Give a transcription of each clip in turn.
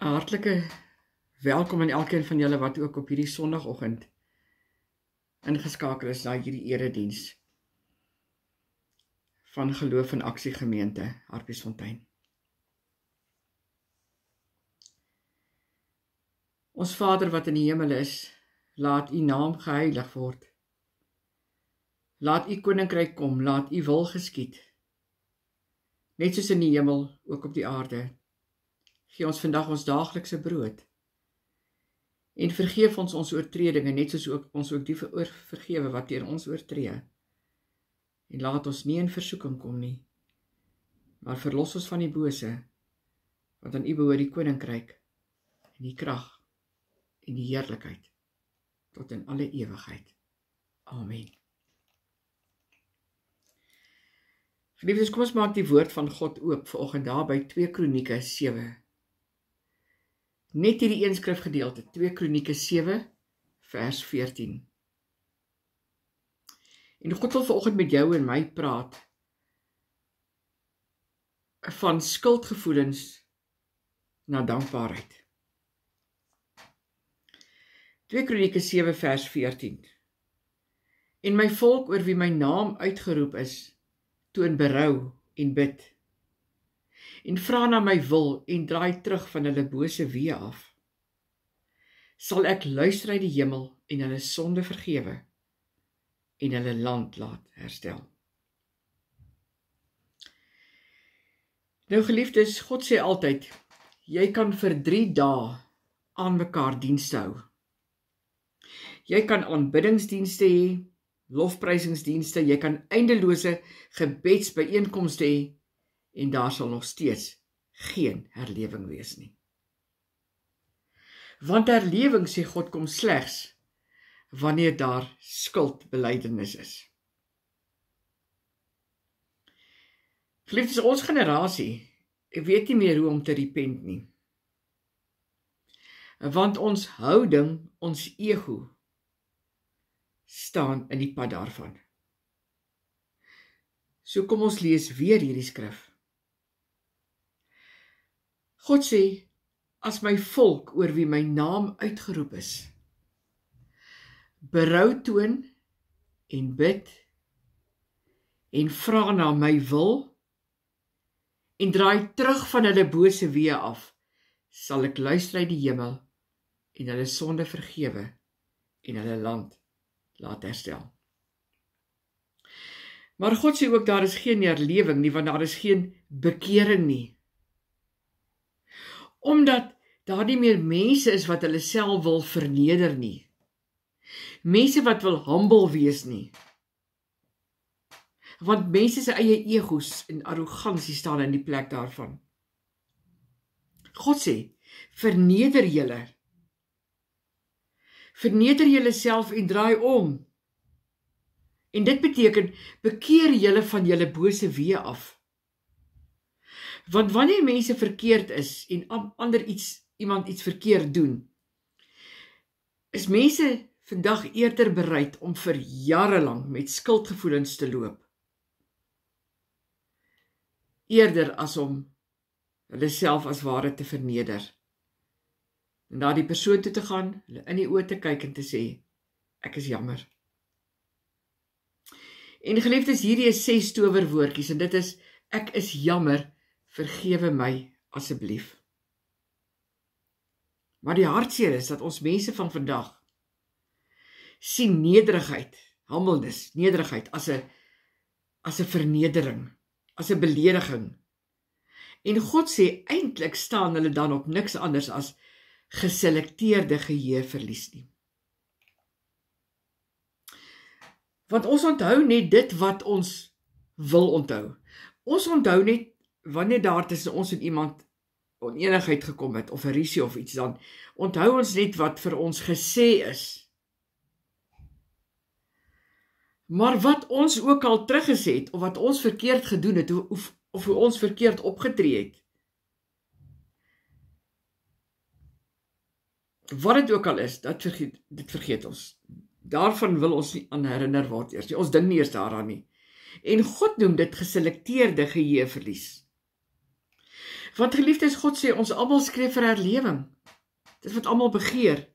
Hartlike welkom aan elkeen van julle wat ook op hierdie Sondagoggend ingeskakel is na hierdie erediens van Geloof en Aksie Gemeente Hartbeesfontein. Ons Vader wat in die hemel is, laat U naam geheilig word. Laat U koninkryk kom, laat U wil geskied. Net soos in die hemel, ook op die aarde. Gee ons vandag ons daaglikse brood. En vergeef ons oortredinge, net soos ons ook die vergewe wat teen ons oortree. En laat ons nie in versoeking kom nie, maar verlos ons van die bose, want aan U behoort die koninkryk, en die krag, en die heerlikheid, tot in alle ewigheid. Amen. Geliefdes, kom ons maak die woord van God oop vanoggend daar by 2 Kronieke 7. Net hierdie een skrifgedeelte, 2 Kronieke 7, vers 14. En God wil vanoggend met jou en my praat van skuldgevoelens na dankbaarheid. 2 Kronieke 7, vers 14. En my volk oor wie my naam uitgeroep is, toon berou en bid, en vra na my wil en draai terug van hulle bose weë af, sal ek luister uit die hemel en hulle sonde vergewe en hulle land laat herstel. Nou geliefdes, God sê altyd, jy kan vir 3 dae aan mekaar dienste hou. Jy kan aanbiddingsdienste hê, lofprysingsdienste, jy kan eindelose gebedsbyeenkomste hê, en daar sal nog steeds geen herlewing wees nie. Want herlewing, sê God, kom slegs wanneer daar skuldbelydenis is. Geliefdes, ons generasie weet nie meer hoe om te repent nie. Want ons houding, ons ego, staan in die pad daarvan. So kom ons lees weer hierdie skrif. God sê, as my volk oor wie my naam uitgeroep is, berou toon en bid en vra na my wil en draai terug van hulle bose weë af, sal ek luister uit die hemel en hulle sonde vergewe en hulle land laat herstel. Maar God sê ook, daar is geen herlewing nie, want daar is geen bekering nie. Omdat daar nie meer mense is wat hulle self wil verneder nie. Mense wat wil humble wees nie. Want mense se eie egos en arrogansie staan in die plek daarvan. God sê, verneder julle. Verneder julle self en draai om. En dit beteken, bekeer julle van julle bose weë af. Want wanneer mense verkeerd is en iemand iets verkeerd doen, is mense vandag eerder bereid om vir jare lank met skuldgevoelens te loop, eerder as om hulle self as ware te verneder. En na die persoon toe te gaan, hulle in die oë te kyk en te sê, ek is jammer. En geliefdes, hierdie is 6 towerwoordjies, en dit is, ek is jammer, vergewe my asseblief. Maar die hartseer is dat ons mense van vandag sien nederigheid, humbleness, nederigheid as 'n vernedering, as 'n belediging. En God sê, eintlik staan hulle dan op niks anders as geselekteerde geheueverlies nie. Want ons onthou net dit wat ons wil onthou. Ons onthou net wanneer daar tussen ons en iemand onenigheid gekom het, of 'n rusie of iets, dan onthou ons net wat vir ons gesê is. Maar wat ons ook al teruggesê het, of wat ons verkeerd gedoen het, of hoe ons verkeerd opgetree het, wat dit ook al is, dit vergeet ons. Daarvan wil ons nie aan herinner word eers nie. Ons dink nie eers daaraan nie. En God noem dit geselekteerde geheueverlies. Want geliefdes, God sê, ons almal skree vir herlewing. Dis wat almal begeer.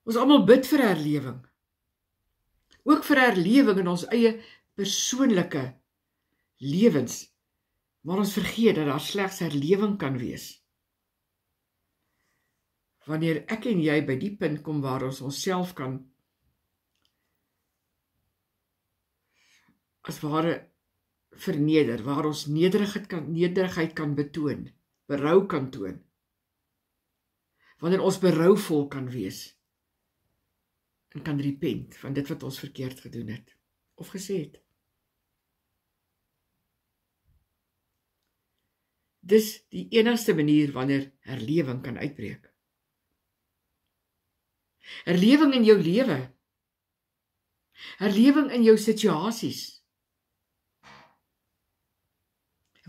Ons almal bid vir herlewing. Ook vir herlewing in ons eie persoonlike lewens. Maar ons vergeet dat daar slegs herlewing kan wees wanneer ek en jy by die punt kom waar ons onsself kan as ware verneder, waar ons nederigheid kan betoon, berou kan toon. Wanneer ons berouvol kan wees en kan repent van dit wat ons verkeerd gedoen het of gesê het. Dis die enigste manier wanneer herlewing kan uitbreek. Herlewing in jou lewe. Herlewing in jou situasies.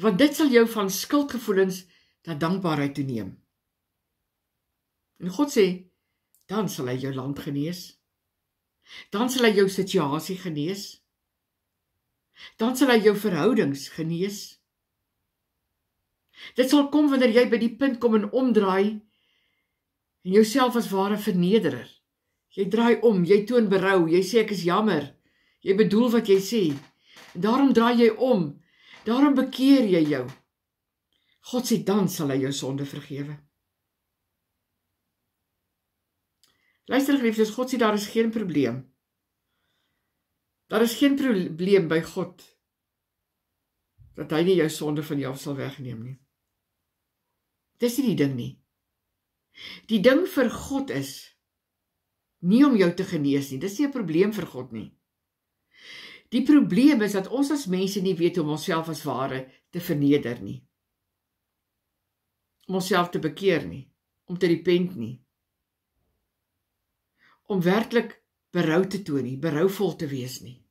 Want dit sal jou van skuldgevoelens na dankbaarheid toeneem. En God sê, dan sal hy jou land genees. Dan sal hy jou situasie genees. Dan sal hy jou verhoudings genees. Dit sal kom wanneer jy by die punt kom en omdraai en jouself as ware vernederer. Jy draai om, jy toon berou, jy sê ek is jammer, jy bedoel wat jy sê, en daarom draai jy om, daarom bekeer jy jou. God sê, dan sal hy jou sonde vergewe. Luister geliefdes, God sê, daar is geen probleem. Daar is geen probleem by God, dat hy nie jou sonde van jou af sal wegneem nie. Dis nie die ding nie. Die ding vir God is nie om jou te genees nie. Dis nie 'n probleem vir God nie. Die probleem is dat ons as mense nie weet om onsself as ware te verneder nie. Om onsself te bekeer nie. Om te repent nie. Om werklik berou te toon nie, berouvol te wees nie.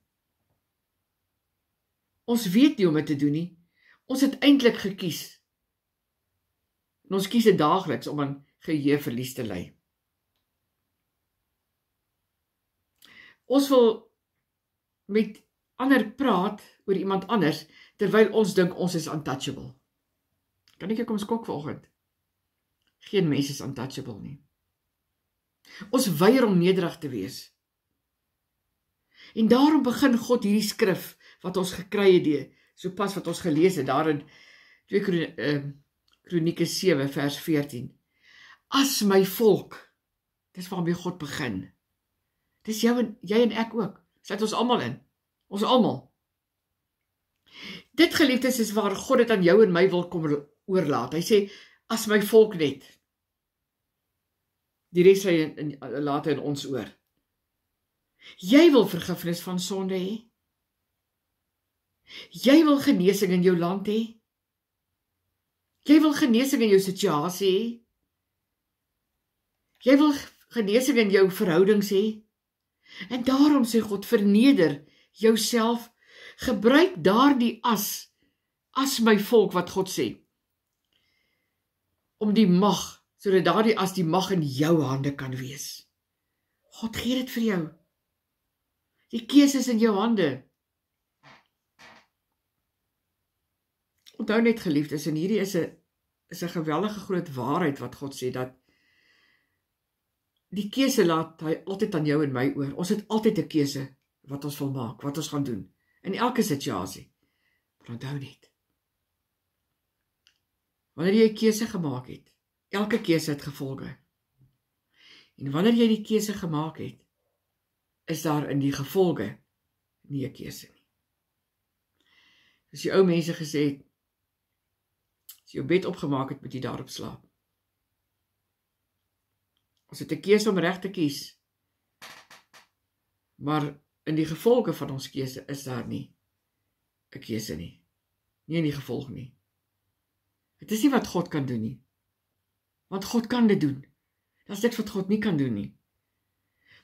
Ons weet nie om dit te doen nie. Ons het eintlik gekies. En ons kies dit daagliks om aan geheueverlies te ly. Ons wil met ander praat oor iemand anders, terwyl ons dink ons is untouchable. Kan ek jou kom skok vanoggend? Geen mens is untouchable nie. Ons weier om nederig te wees. En daarom begin God hierdie skrif, wat ons gekry het, so pas wat ons gelees het, daar in 2 Kronieke 7 vers 14. As my volk, dis waarmee God begin. Dis jy en ek ook, sluit ons almal in, ons almal. Dit geliefdes is waar God dit aan jou en my wil kom oorlaat. Hy sê, as my volk net, die res laat hy in ons oor. Jy wil vergifnis van sonde hê? Jy wil genesing in jou land hê? Jy wil genesing in jou situasie hê? Jy wil genesing in jou verhoudings hê? En daarom sê God, verneder jouself, gebruik daardie as my volk wat God sê, om die mag, sodat daardie as die mag in jou hande kan wees. God gee dit vir jou. Die keuse is in jou hande. Onthou net geliefdes, en hierdie is 'n geweldige groot waarheid wat God sê, dat die keuse laat hy altyd aan jou en my oor. Ons het altyd 'n keuse wat ons wil maak, wat ons gaan doen, in elke situasie. Maar onthou net, wanneer jy 'n keuse gemaak het, elke keuse het gevolge. En wanneer jy die keuse gemaak het, is daar in die gevolge nie 'n keuse nie. As die ou mense gesê het, as jy jou bed opgemaak het, moet jy daarop slaap. Ons het 'n keuse om reg te kies, maar in die gevolge van ons keuse is daar nie 'n keuse nie. Nie in die gevolg nie. Het is nie wat God kan doen nie. Want God kan dit doen. Dat is dit wat God nie kan doen nie.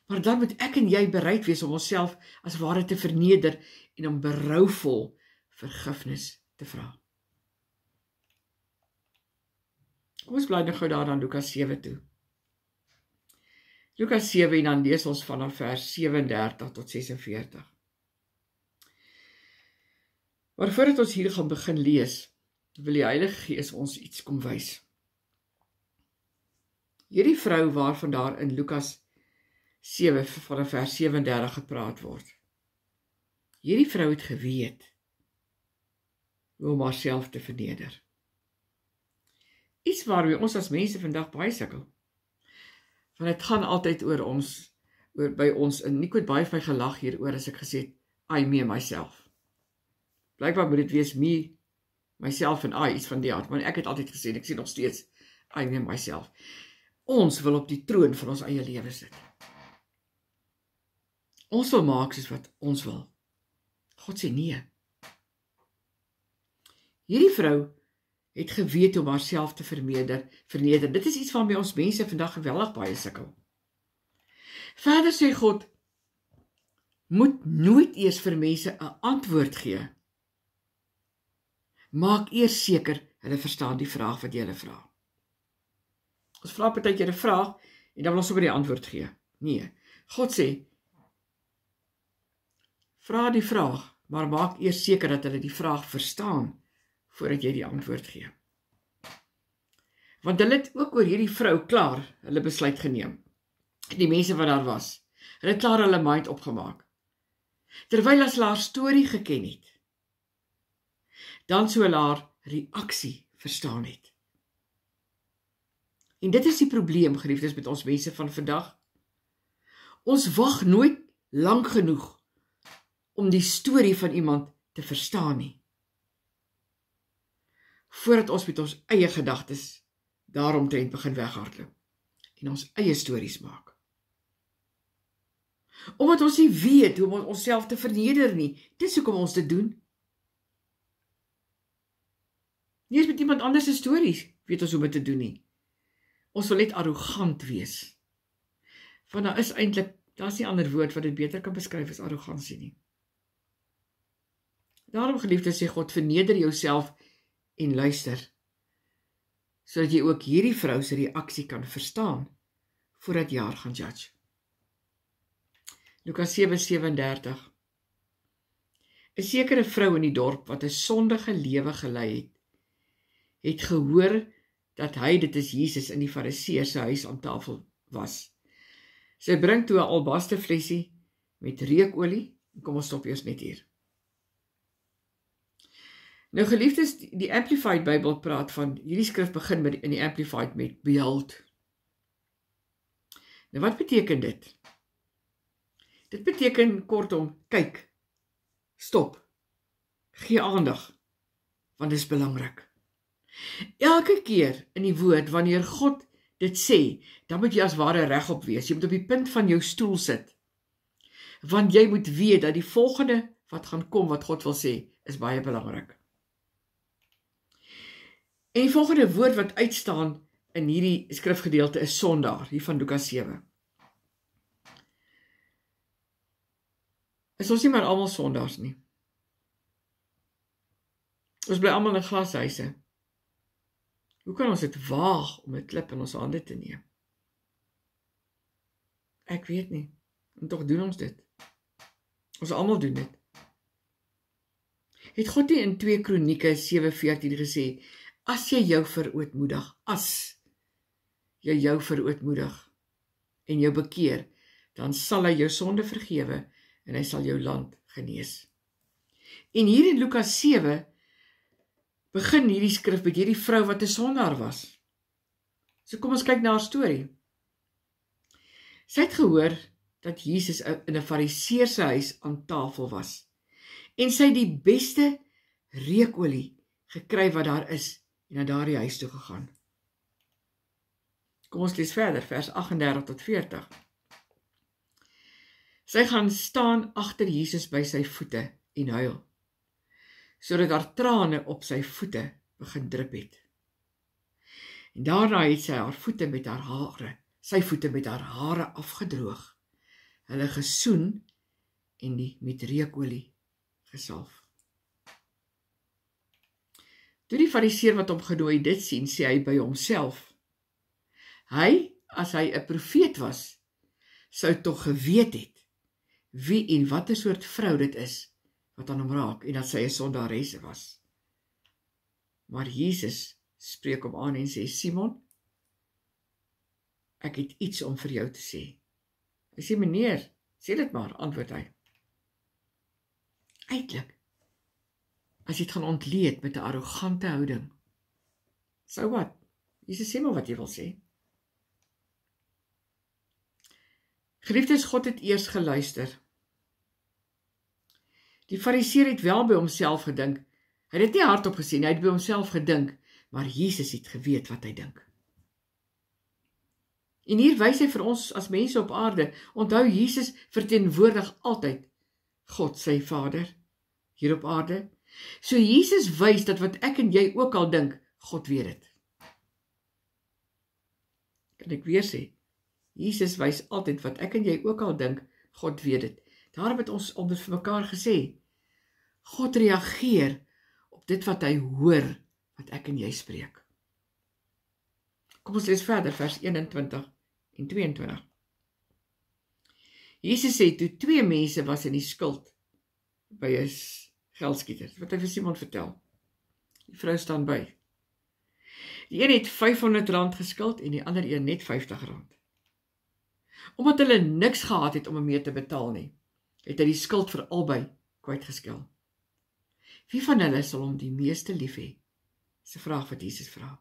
Maar dan moet ek en jy bereid wees om onsself as ware te verneder en om berouvol vergifnis te vra. Kom ons bly nou gou daar aan Lukas 7 toe. Lukas 7 en dan lees ons vanaf vers 37 tot 46. Maar voordat ons hier gaan begin lees, wil die Heilige Gees ons iets kom wys. Hierdie vrou waarvan daar in Lukas 7 vanaf vers 37 gepraat word. Hierdie vrou het geweet hoe om haarself te verneder. Iets waarmee ons as mense vandag baie sukkel. Want dit gaan altyd oor by ons, en Nico het baie van my gelag hieroor as ek gesê het, I, me, myself. Blijkbaar moet dit wees me, myself en I, iets van die aard, maar ek het altyd gesê, ek sê nog steeds, I, me, myself. Ons wil op die troon van ons eie lewe sit. Ons wil maak soos wat ons wil. God sê nee. Hierdie vrou het geweet om haarself te verneder. Dit is iets waarmee ons mense vandag geweldig baie sukkel. Verder sê God, moet nooit eers vir mense 'n antwoord gee. Maak eers seker, hulle verstaan die vraag wat jy hulle vra. Ons vra partykeer 'n vraag, en dan wil ons sommer die antwoord gee. Nee, God sê, vra die vraag, maar maak eers seker dat hulle die vraag verstaan, voordat jy die antwoord gee. Want hulle het ook oor hierdie vrou klaar hulle besluit geneem. Die mense wat daar was, hulle het klaar hulle mind opgemaak. Terwyl as hulle haar storie geken het, dan sou hulle haar reaksie verstaan het. En dit is die probleem, geliefdes, met ons mense van vandag. Ons wag nooit lank genoeg om die storie van iemand te verstaan nie, voordat ons met ons eie gedagtes daaromtrent begin weghardloop en ons eie stories maak. Omdat ons nie weet hoe om onsself te verneder nie, dis hoekom ons dit doen. Nie eens met iemand anders se stories weet ons hoe om dit te doen nie. Ons wil net arrogant wees. Want daar is eintlik, daar's nie ander woord wat dit beter kan beskryf as arrogansie nie. Daarom, geliefdes, sê God, verneder jouself en luister, sodat jy ook hierdie vrou se reaksie kan verstaan, voordat jy haar gaan judge. Lukas 7:37. 'n sekere vrou in die dorp, wat 'n sondige lewe gelei het gehoor dat hy, dit is Jesus, in die Fariseër se huis aan tafel was. Sy bring toe 'n albaster flesie met reukolie, en kom ons stop eers net hier. Nou, geliefdes, die Amplified Bybel praat van, hierdie skrif begin in die Amplified met behold. Nou, wat beteken dit? Dit beteken kortom, kyk, stop, gee aandag, want dit is belangrik. Elke keer in die woord, wanneer God dit sê, dan moet jy as ware regop wees. Jy moet op die punt van jou stoel sit, want jy moet weet dat die volgende wat gaan kom, wat God wil sê, is baie belangrik. En die volgende woord wat uitstaan in hierdie skrifgedeelte is sondaar, hier van Lukas 7. Is ons nie maar almal sondaars nie? Ons bly almal in glashuise. Hoe kan ons dit waag om 'n klip in ons hande te neem? Ek weet nie, en tog doen ons dit. Ons almal doen dit. Het God nie in 2 Kronieke 7:14 gesê, as jy jou verootmoedig, en jou bekeer, dan sal hy jou sonde vergewe, en hy sal jou land genees. En hier in Lukas 7, begin hierdie skrif met hierdie vrou wat 'n sondaar was. So kom ons kyk na haar storie. Sy het gehoor dat Jesus in 'n Fariseër se huis aan tafel was, en sy het die beste reukolie gekry wat daar is, en na daardie huis toe gegaan. Kom ons lees verder, vers 38 tot 40. Sy gaan staan agter Jesus by sy voete en huil, sodat haar trane op sy voete begin drup het. En daarna het sy sy voete met haar hare afgedroog, hulle gesoen en die met reukolie gesalf. Toe die Fariseer wat hom genooi dit sien, sê hy by homself, hy, as hy 'n profeet was, sou tog geweet het wie en watter soort vrou dit is wat aan hom raak en dat sy 'n sondaresse was. Maar Jesus spreek hom aan en sê, Simon, ek het iets om vir jou te sê. Hy sê, meneer, sê dit maar, antwoord hy. Uitlik, as jy het gaan ontleed met 'n arrogante houding. So wat? Jesus sê maar wat jy wil sê. Geliefdes, God het eers geluister. Die fariseer het wel by homself gedink. Hy het dit nie hardop gesê, hy het by homself gedink, maar Jesus het geweet wat hy dink. En hier wys hy vir ons as mense op aarde, onthou Jesus verteenwoordig altyd God sy Vader hier op aarde. So Jesus wys dat wat ek en jy ook al dink, God weet dit. Kan ek weer sê, Jesus wys altyd wat ek en jy ook al dink, God weet dit. Daarom het ons onder vir mekaar gesê, God reageer op dit wat hy hoor, wat ek en jy spreek. Kom ons lees verder, vers 21 en 22. Jesus sê, toe 2 mense was in die skuld by 'n geldskieter, wat hy vir Simon vertel. Die vrou staan by. Die een het R500 geskuld en die ander een net R50. Omdat hulle niks gehad het om mee te betaal nie, het hy die skuld vir albei kwytgeskel. Wie van hulle sal hom die meeste lief hê? Dis 'n vraag wat Jesus vra.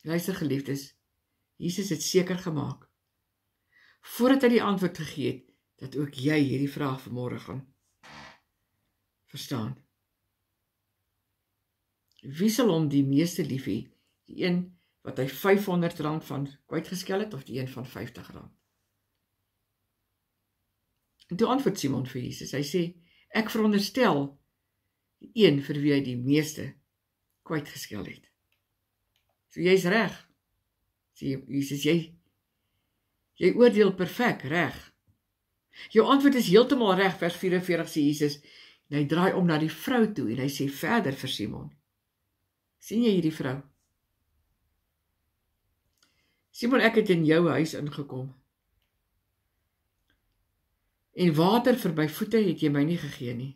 Luister geliefdes, Jesus het seker gemaak, voordat hy die antwoord gegee het, dat ook jy hierdie vraag vanmôre gaan verstaan. Wie sal hom die meeste lief hê? Die een wat hy R500 van kwytgeskel het, of die een van R50? En toe antwoord Simon vir Jesus, hy sê, ek veronderstel die een vir wie hy die meeste kwytgeskel het. So jy's reg, sê Jesus, jy oordeel perfek, reg. Jou antwoord is heeltemal reg, vers 44 sê Jesus, en hy draai om na die vrou toe, en hy sê verder vir Simon, sien jy hierdie vrou? Simon, ek het in jou huis ingekom, en water vir my voete het jy my nie gegee nie.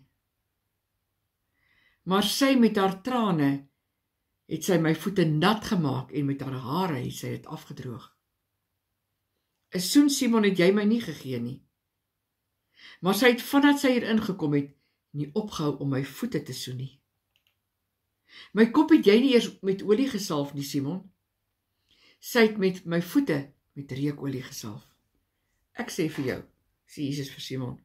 Maar sy met haar trane het sy my voete nat gemaak en met haar hare het sy dit afgedroog. 'n soen, Simon, het jy my nie gegee nie. Maar sy het vandat sy hier ingekom het, nie opgehou om my voete te soen nie. My kop het jy nie eers met olie gesalf nie, Simon. Sy het met my voete met reukolie gesalf. Ek sê vir jou, sê Jesus vir Simon,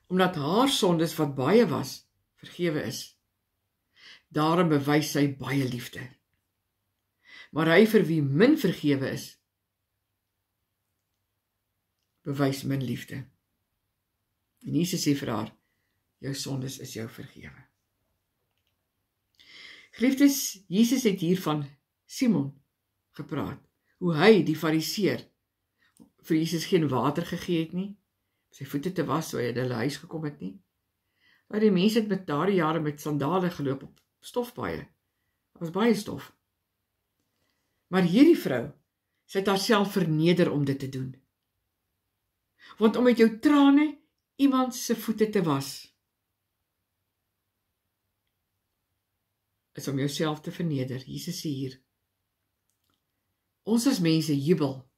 omdat haar sondes wat baie was, vergewe is, daarom bewys sy baie liefde. Maar hy vir wie min vergewe is, bewys min liefde. En Jesus sê vir haar, jou sondes is jou vergewe. Geliefdes, Jesus het hier van Simon gepraat, hoe hy, die fariseer, vir Jesus geen water gegee het nie, sy voete te was, so hy in hulle huis gekom het nie. Maar die mense het met daardie jare met sandale geloop op stofpaaie. Daar was baie stof. Maar hierdie vrou, sy het haarself verneder om dit te doen. Want om met jou trane iemand se voete te was, is om jouself te verneder. Jesus sê hier, ons as mense jubel,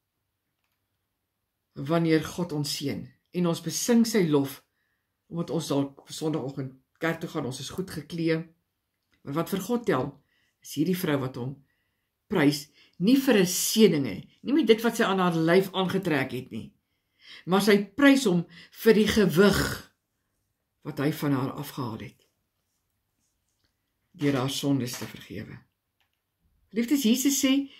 wanneer God ons seën, en ons besing sy lof, omdat ons dalk op Sondagoggend kerk toe gaan, ons is goed geklee, maar wat vir God tel, is hierdie vrou wat hom prys, nie vir 'n seëninge, nie met dit wat sy aan haar lyf aangetrek het nie, maar sy prys hom vir die gewig wat hy van haar afgehaal het, deur haar sondes te vergewe. Liefdes, Jesus sê,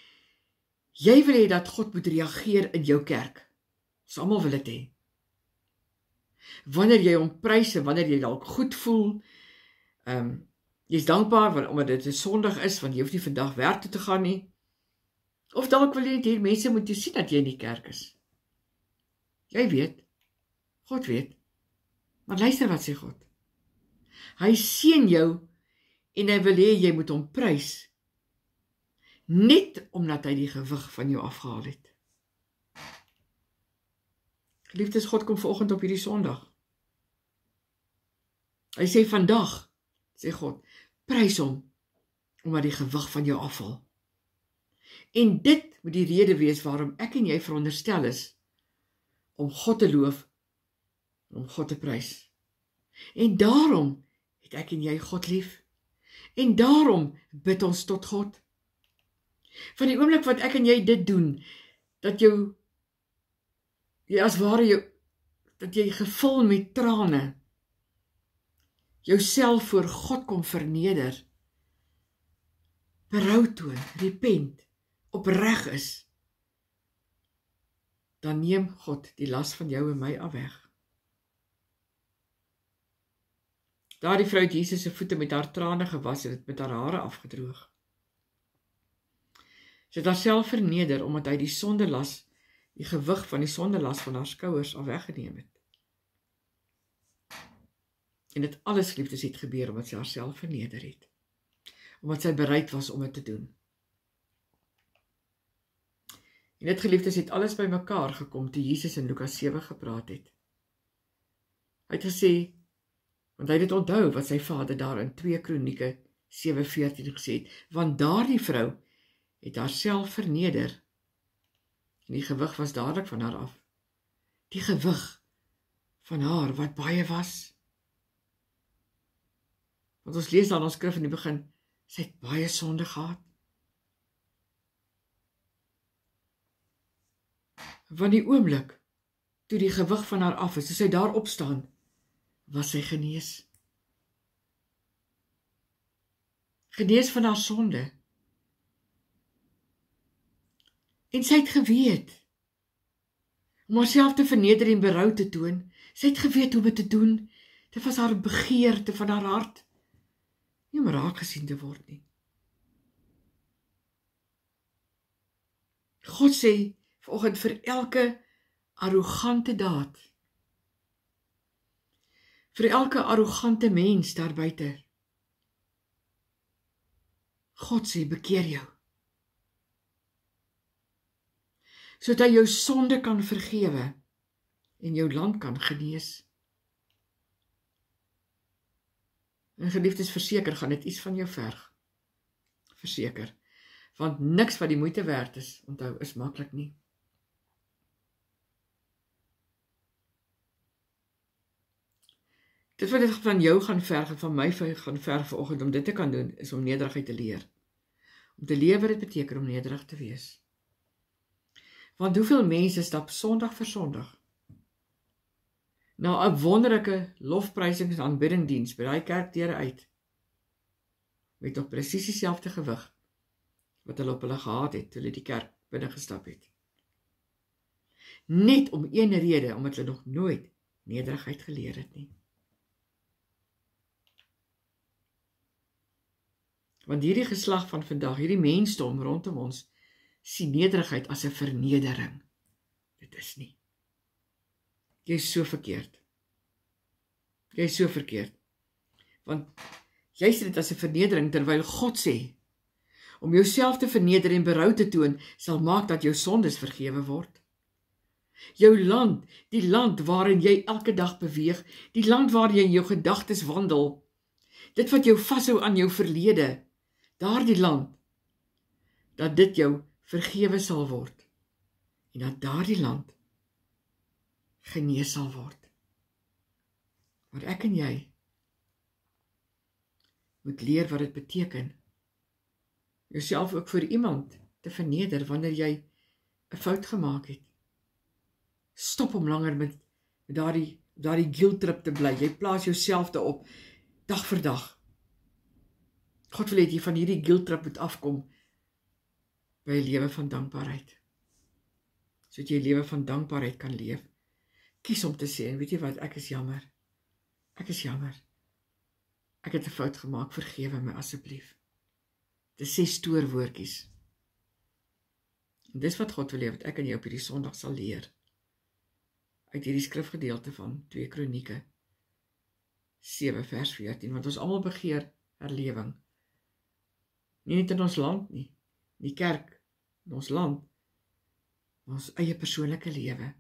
jy wil hê dat God moet reageer in jou kerk. Ons almal wil dit hê. Wanneer jy hom prys, wanneer jy dalk goed voel, jy's dankbaar omdat dit 'n Sondag is, want jy hoef nie vandag werk toe te gaan nie. Of dalk wil jy net hier mense moet jy sien dat jy in die kerk is. Jy weet, God weet. Maar luister wat sê God. Hy seën jou en hy wil hê jy moet hom prys, net omdat hy die gewig van jou afgehaal het. Geliefdes, God kom vanoggend op hierdie Sondag. Hy sê vandag, sê God, prys hom, omdat die gewig van jou afval. En dit moet die rede wees waarom ek en jy veronderstel is, om God te loof, en om God te prys. En daarom het ek en jy God lief. En daarom bid ons tot God. Van die oomblik wat ek en jy dit doen, dat jy as ware dat jy gevul met trane, jouself voor God kom verneder, berou toon, repent, opreg is, dan neem God die las van jou en my af weg. Daardie vrou het Jesus se voete met haar trane gewas en dit met haar hare afgedroog. Sy het haarself verneder omdat hy die sondelas, die gewig van die sondelas van haar skouers af weggeneem het. En dit alles, liefdes, het gebeur omdat sy haarself verneder het. Omdat sy bereid was om dit te doen. En dit, geliefdes, het alles by mekaar gekom toe Jesus in Lukas 7 gepraat het. Hy het gesê, want hy het dit onthou wat sy vader daar in 2 Kronieke 7:14 gesê het, want daardie vrou het haarself verneder en die gewig was dadelik van haar af. Die gewig van haar wat baie was. Want ons lees dan ons skrif in die begin, sy het baie sonde gehad. Want die oomblik, toe die gewig van haar af is, toe sy daar opstaan, was sy genees. Genees van haar sonde. En sy het geweet, om haarself te verneder en berou te toon, sy het geweet hoe om dit te doen, dit was haar begeerte van haar hart, nie om raak gesien te word nie. God sê, vanoggend vir elke arrogante daad, vir elke arrogante mens daar buite, God sê, bekeer jou, sodat hy jou sonde kan vergewe, en jou land kan genees. En geliefdes, verseker, gaan dit iets van jou verg. Verseker. Want niks wat die moeite werd is, onthou, is maklik nie. Dit wat dit van jou gaan verg, en van my gaan verg vanoggend om dit te kan doen, is om nederigheid te leer. Om te leer wat dit beteken om nederig te wees. Want hoeveel mense stap Sondag vir Sondag na 'n wonderlike lofprysings- en aanbiddingdiens by daai kerkdeure uit, met nog presies dieselfde gewig wat hulle op hulle gehad het, toe hulle die kerk binne gestap het. Net om een rede, omdat hulle nog nooit nederigheid geleer het nie. Want hierdie geslag van vandag, hierdie mensdom rondom ons, sien nederigheid as 'n vernedering. Dit is nie. Jy is so verkeerd. Jy is so verkeerd. Want jy sê dit as 'n vernedering, terwyl God sê, om jouself te verneder en berou te toon, sal maak dat jou sondes vergewe word. Jou land, die land waarin jy elke dag beweeg, die land waar jy in jou gedagtes wandel, dit wat jou vashou aan jou verlede, daardie land, dat dit jou vergewe sal word, en dat daardie land genees sal word. Maar ek en jy moet leer wat dit beteken, jouself ook vir iemand te verneder, wanneer jy 'n fout gemaak het. Stop om langer met daardie guilt trip te bly, jy plaas jouself daarop, dag vir dag. God wil hê jy van hierdie guilt trip moet afkom, by 'n lewe van dankbaarheid. Sodat jy 'n lewe van dankbaarheid kan leef. Kies om te sê, en weet jy wat, ek is jammer. Ek is jammer. Ek het 'n fout gemaak, vergewe my asseblief. Dit is 6 stoorwoordjies. En dis wat God wil hê, wat ek en jy op hierdie Sondag sal leer. Uit hierdie skrifgedeelte van 2 Kronieke 7 vers 14, want ons almal begeer herlewing. Nie net in ons land nie, die kerk, in ons land, maar ons eie persoonlike lewe.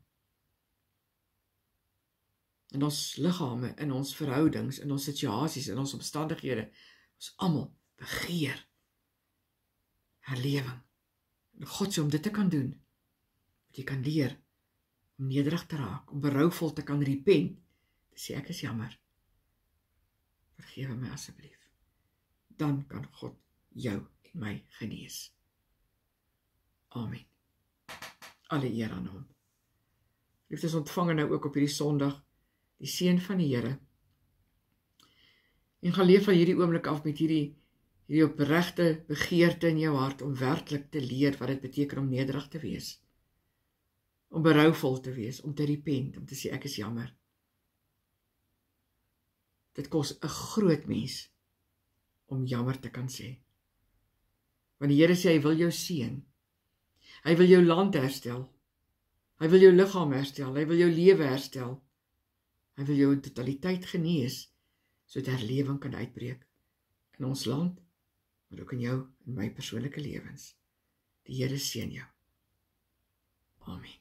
in ons liggame, in ons verhoudings, in ons situasies, in ons omstandighede, ons almal begeer herlewing. En God sê om dit te kan doen, moet jy kan leer om nederig te raak, om berouvol te kan repent, te sê ek is jammer, vergewe my asseblief. Dan kan God jou en my genees. Amen. Alle eer aan hom. Liefdes, ontvang nou ook op hierdie Sondag die seën van die Here. En gaan leef van hierdie oomblik af met hierdie opregte begeerte in jou hart om werklik te leer wat dit beteken om nederig te wees. Om berouvol te wees, om te repent, om te sê ek is jammer. Dit kos 'n groot mens om jammer te kan sê. Want die Here sê hy wil jou seën. Hy wil jou land herstel. Hy wil jou liggaam herstel. Hy wil jou lewe herstel. Hy wil jou in totaliteit genees, sodat herlewing kan uitbreek in ons land, maar ook in jou en my persoonlike lewens. Die Here seën jou. Amen.